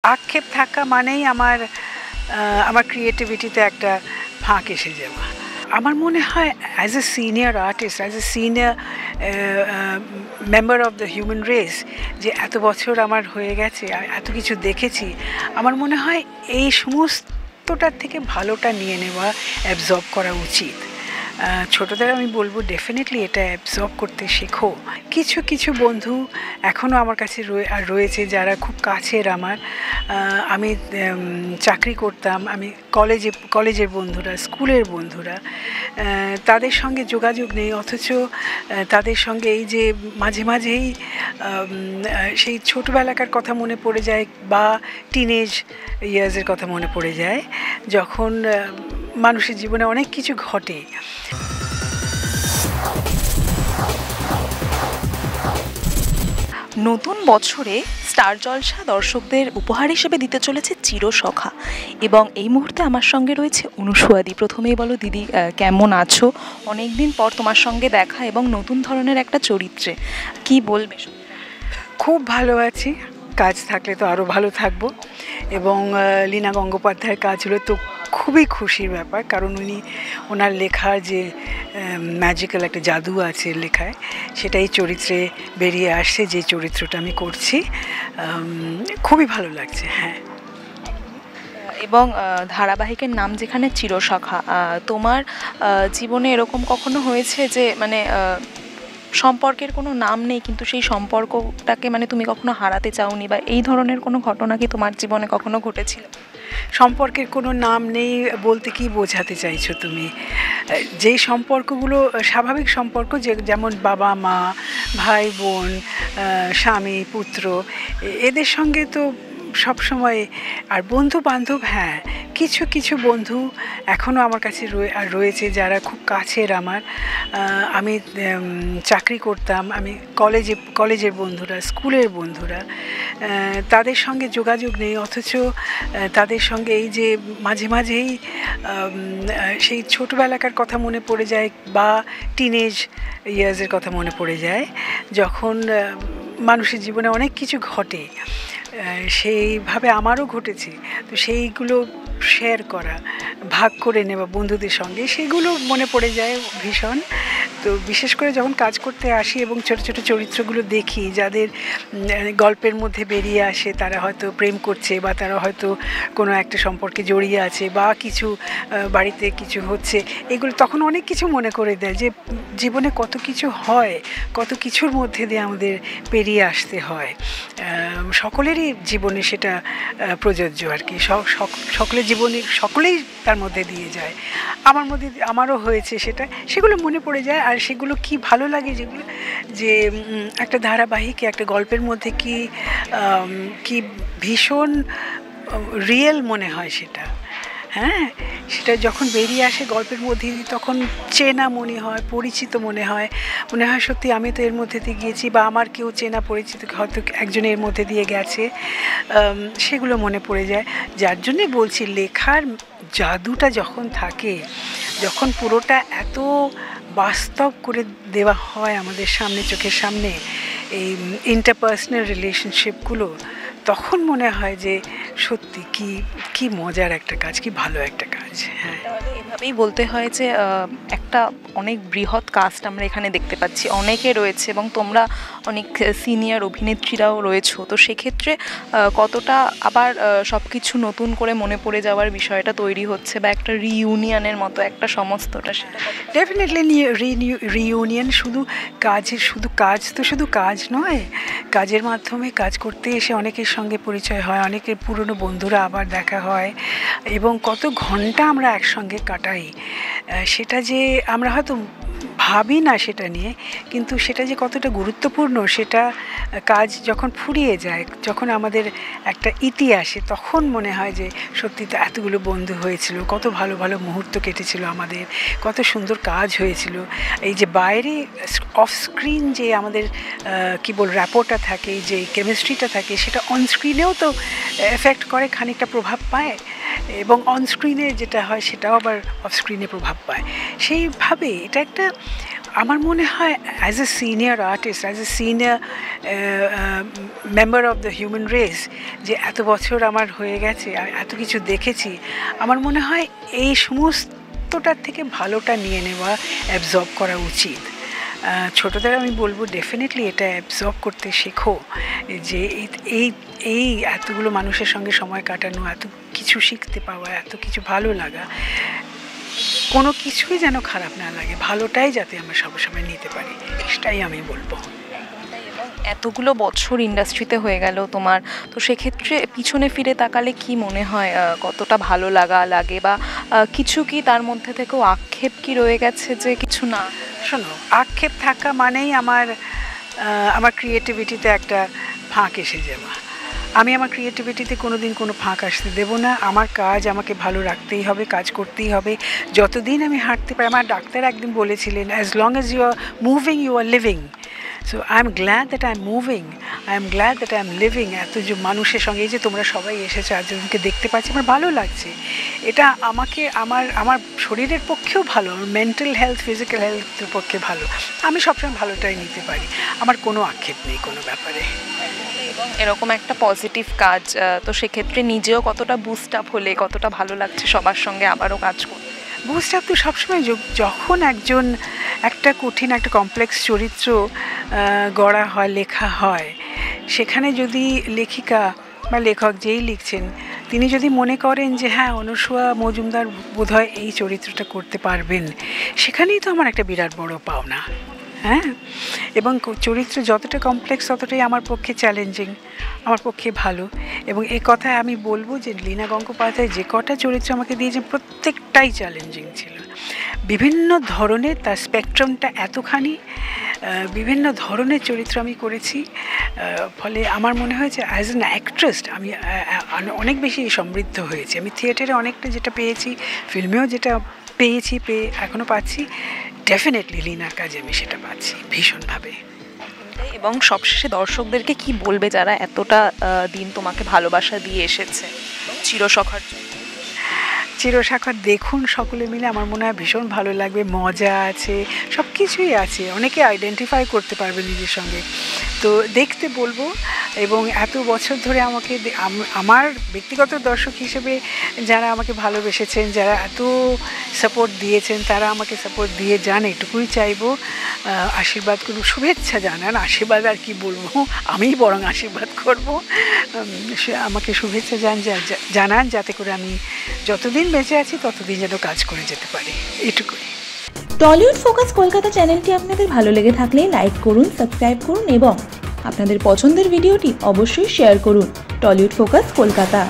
আক্ষেপ থাকা মানেই আমার ক্রিয়েটিভিটিতে একটা ফাঁক এসে যাওয়া। আমার মনে হয় as a senior artist, as a senior member of the human race, যে এত বছর আমার হয়ে গেছে, এত কিছু দেখেছি, আমার মনে হয় এই সমস্তটার থেকে ভালোটা নিয়ে নেওয়া, অ্যাবজর্ব করা উচিত। ছোটদের আমি বলবো ডেফিনেটলি এটা অ্যাবজর্ব করতে শেখো। কিছু কিছু বন্ধু এখনও আমার কাছে রয়েছে যারা খুব কাছের আমার। আমি চাকরি করতাম, আমি কলেজের বন্ধুরা, স্কুলের বন্ধুরা, তাদের সঙ্গে যোগাযোগ নেই, অথচ তাদের সঙ্গে এই যে মাঝে মাঝেই সেই ছোটোবেলাকার কথা মনে পড়ে যায় বা টিনেজ ইয়ার্সের কথা মনে পড়ে যায়, যখন মানুষের জীবনে অনেক কিছু ঘটে। নতুন বছরে স্টার জলসা দর্শকদের উপহার হিসেবে দিতে চলেছে চিরসখা, এবং এই মুহূর্তে আমার সঙ্গে রয়েছে অনুসুয়াদি। প্রথমেই বলো দিদি, কেমন আছো? অনেকদিন পর তোমার সঙ্গে দেখা এবং নতুন ধরনের একটা চরিত্রে, কি বলবে? খুব ভালো আছি, কাজ থাকলে তো আরও ভালো থাকবো, এবং লীনা গঙ্গোপাধ্যায়ের কাজ হলো তো খুবই খুশির ব্যাপার, কারণ ওনার লেখার যে ম্যাজিক্যাল একটা জাদু আছে লেখায়, সেটা এই চরিত্রে বেরিয়ে আসছে, যে চরিত্রটা আমি করছি। খুবই ভালো লাগছে। হ্যাঁ, এবং ধারাবাহিকের নাম যেখানে চিরসখা, তোমার জীবনে এরকম কখনো হয়েছে যে মানে সম্পর্কের কোনো নাম নেই কিন্তু সেই সম্পর্কটাকে মানে তুমি কখনো হারাতে চাওনি, বা এই ধরনের কোনো ঘটনা কি তোমার জীবনে কখনো ঘটেছিল? সম্পর্কের কোনো নাম নেই বলতে কি বোঝাতে চাইছো তুমি? যেই সম্পর্কগুলো স্বাভাবিক সম্পর্ক, যেমন বাবা মা, ভাই বোন, স্বামী পুত্র, এদের সঙ্গে তো সবসময়, আর বন্ধু বান্ধব, হ্যাঁ কিছু কিছু বন্ধু এখনও আমার কাছে রয়েছে যারা খুব কাছের আমার। আমি চাকরি করতাম, আমি কলেজের বন্ধুরা, স্কুলের বন্ধুরা, তাদের সঙ্গে যোগাযোগ নেই, অথচ তাদের সঙ্গে এই যে মাঝে মাঝেই সেই ছোটোবেলাকার কথা মনে পড়ে যায় বা টিনেজ ইয়ার্সের কথা মনে পড়ে যায়, যখন মানুষের জীবনে অনেক কিছু ঘটে। সেইভাবে আমারও ঘটেছে, তো সেইগুলো শেয়ার করা, ভাগ করে নেওয়া বন্ধুদের সঙ্গে, সেগুলো মনে পড়ে যায় ভীষণ। তো বিশেষ করে যখন কাজ করতে আসি এবং ছোটো ছোটো চরিত্রগুলো দেখি যাদের গল্পের মধ্যে বেরিয়ে আসে, তারা হয়তো প্রেম করছে বা তারা হয়তো কোনো একটা সম্পর্কে জড়িয়ে আছে বা কিছু বাড়িতে কিছু হচ্ছে, এগুলো তখন অনেক কিছু মনে করে দেয় যে জীবনে কত কিছু হয়, কত কিছুর মধ্যে দিয়ে আমাদের পেরিয়ে আসতে হয়। সকলেরই জীবনে সেটা প্রযোজ্য আর কি, সকলের জীবনে সকলেই তার মধ্যে দিয়ে যায়, আমারও হয়েছে সেগুলো মনে পড়ে যায়। আর সেগুলো কি ভালো লাগে, যেগুলো যে একটা ধারাবাহিকে একটা গল্পের মধ্যে কি ভীষণ রিয়েল মনে হয় সেটা। হ্যাঁ, সেটা যখন বেরিয়ে আসে গল্পের মধ্যে, তখন চেনা মনে হয়, পরিচিত মনে হয় সত্যি আমি তো এর মধ্যে দিয়ে গিয়েছি, বা আমার কেউ চেনা পরিচিত হয়তো একজনের মধ্যে দিয়ে গেছে, সেগুলো মনে পড়ে যায়। যার জন্যে বলছি, লেখার জাদুটা যখন থাকে, যখন পুরোটা এত বাস্তব করে দেওয়া হয় আমাদের সামনে, চোখের সামনে, এই ইন্টারপার্সোনাল রিলেশনশিপগুলো, তখন মনে হয় যে সত্যি কি মজার একটা কাজ, কি ভালো একটা কাজ। হ্যাঁ, তাহলে এভাবেই বলতে হয় যে একটা অনেক বৃহৎ কাস্ট আমরা এখানে দেখতে পাচ্ছি, অনেকে রয়েছে এবং তোমরা অনেক সিনিয়র অভিনেত্রীরাও রয়েছো, তো সেক্ষেত্রে কতটা আবার সব কিছু নতুন করে মনে পড়ে যাওয়ার বিষয়টা তৈরি হচ্ছে, বা একটা রিইউনিয়নের মতো একটা সমস্তটা, সেটা ডেফিনেটলি রিইউনিয়ন। শুধু কাজ তো শুধু কাজ নয়, কাজের মাধ্যমে কাজ করতে এসে অনেকের সঙ্গে পরিচয় হয়, অনেকের পুরনো বন্ধুরা আবার দেখা হয়, এবং কত ঘন্টা আমরা একসঙ্গে কাটাই, সেটা যে আমরা হয়তো ভাবি না সেটা নিয়ে, কিন্তু সেটা যে কতটা গুরুত্বপূর্ণ, সেটা কাজ যখন ফুরিয়ে যায়, যখন আমাদের একটা ইতি আসে, তখন মনে হয় যে সত্যি তো এতগুলো বন্ধু হয়েছিল, কত ভালো ভালো মুহূর্ত কেটেছিল আমাদের, কত সুন্দর কাজ হয়েছিল। এই যে বাইরে অফ স্ক্রিন যে আমাদের র্যাপোটা থাকে, যে কেমিস্ট্রিটা থাকে, সেটা অনস্ক্রিনেও তো এফেক্ট করে, খানিকটা প্রভাব পায়, এবং অনস্ক্রিনে যেটা হয় সেটাও আবার অফ স্ক্রিনে প্রভাব পায়। সেইভাবে এটা একটা আমার মনে হয় as a senior artist, as a senior member of the human race, যে এত বছর আমার হয়ে গেছে, এত কিছু দেখেছি, আমার মনে হয় এই সমস্তটার থেকে ভালোটা নিয়ে নেওয়া, অ্যাবজর্ব করা উচিত। ছোটদের আমি বলবো ডেফিনেটলি এটা অ্যাবজর্ব করতে শেখো, যে এই এই এতগুলো মানুষের সঙ্গে সময় কাটানো, এত কিছু শিখতে পাওয়া, এত কিছু ভালো লাগা, কোনো কিছুই যেন খারাপ না লাগে, ভালোটাই যাতে আমরা সবসময় নিতে পারি, এটাই আমি বলবো। এতগুলো বছর ইন্ডাস্ট্রিতে হয়ে গেল তোমার, তো সেক্ষেত্রে পিছনে ফিরে তাকালে কি মনে হয় কতটা ভালো লাগে, বা কিছু কি তার মধ্যে থেকেও আক্ষেপ কি রয়ে গেছে যে কিছু না? শোনো, আক্ষেপ থাকা মানেই আমার ক্রিয়েটিভিটিতে একটা ফাঁক এসে যাওয়া। আমি আমার ক্রিয়েটিভিটিতে কোনো দিন কোনো ফাঁক আসতে দেবো না। আমার কাজ আমাকে ভালো রাখতেই হবে, কাজ করতেই হবে, যতদিন আমি হাঁটতে পারি। আমার ডাক্তার একদিন বলেছিলেন, as long as you are moving you are living. So I am glad that I am moving, I am glad that I am living. এত যে মানুষের সঙ্গে, এই যে তোমরা সবাই এসেছো, একজনকে দেখতে পাচ্ছি, আমার ভালো লাগছে। এটা আমাকে আমার শরীরের পক্ষেও ভালো, আমার মেন্টাল হেলথ, ফিজিক্যাল হেলথের পক্ষে ভালো। আমি সবসময় ভালোটাই নিতে পারি, আমার কোনো আক্ষেপ নেই কোনো ব্যাপারে। এবং এরকম একটা পজিটিভ কাজ, তো সেক্ষেত্রে নিজেও কতটা বুস্ট আপ হলে, কতটা ভালো লাগছে সবার সঙ্গে আবারও কাজ করতে? বুস্ট আপ তো সবসময়, যখন একটা কঠিন, একটা কমপ্লেক্স চরিত্র গড়া হয়, লেখা হয়, সেখানে যদি লেখিকা বা লেখক যেই লিখছেন, তিনি যদি মনে করেন যে হ্যাঁ, অনুসুয়া মজুমদার বোধহয় এই চরিত্রটা করতে পারবেন, সেখানেই তো আমার একটা বিরাট বড় পাওনা। হ্যাঁ, এবং চরিত্র যতটা কমপ্লেক্স ততটাই আমার পক্ষে চ্যালেঞ্জিং, আমার পক্ষে ভালো। এবং এ কথায় আমি বলবো যে লীনা গঙ্গোপাধ্যায় যে কটা চরিত্র আমাকে দিয়েছেন, প্রত্যেকটাই চ্যালেঞ্জিং ছিল। বিভিন্ন ধরনের, তার স্পেকট্রামটা এতখানি, বিভিন্ন ধরনের চরিত্র আমি করেছি। ফলে আমার মনে হয়েছে অ্যাজ অ্যান অ্যাক্ট্রেস আমি অনেক বেশি সমৃদ্ধ হয়েছি। আমি থিয়েটারে অনেকটা যেটা পেয়েছি, ফিল্মেও যেটা পেয়েছি, এখনও পাচ্ছি, ডেফিনেটলি লীনার কাজে আমি সেটা পাচ্ছি ভীষণভাবে। এবং সবশেষে দর্শকদেরকে কি বলবে যারা এতটা দিন তোমাকে ভালোবাসা দিয়ে এসেছে চিরসখার জন্য? চিরসখার দেখুন সকলে মিলে, আমার মনে হয় ভীষণ ভালো লাগবে, মজা আছে, সব কিছুই আছে, অনেকে আইডেন্টিফাই করতে পারবে নিজের সঙ্গে। তো দেখতে বলবো। এবং এত বছর ধরে আমাকে আমার ব্যক্তিগত দর্শক হিসেবে যারা আমাকে ভালোবেসেছেন, যারা এত সাপোর্ট দিয়েছেন, তারা আমাকে সাপোর্ট দিয়ে যান, এটুকুই চাইবো। আশীর্বাদ করুন, শুভেচ্ছা জানান, আশীর্বাদ আর কি বলবো, আমিই বরং আশীর্বাদ করবো। আমাকে শুভেচ্ছা জানান, যাতে করে আমি যতদিন বেঁচে আছি ততদিন যেন কাজ করে যেতে পারি, এটুকুই। টলিউড ফোকাস কলকাতা চ্যানেলটি আপনাদের ভালো লেগে থাকলে লাইক করুন, সাবস্ক্রাইব করুন এবং আপনাদের পছন্দের ভিডিওটি অবশ্যই শেয়ার করুন। Tollywood focus Kolkata.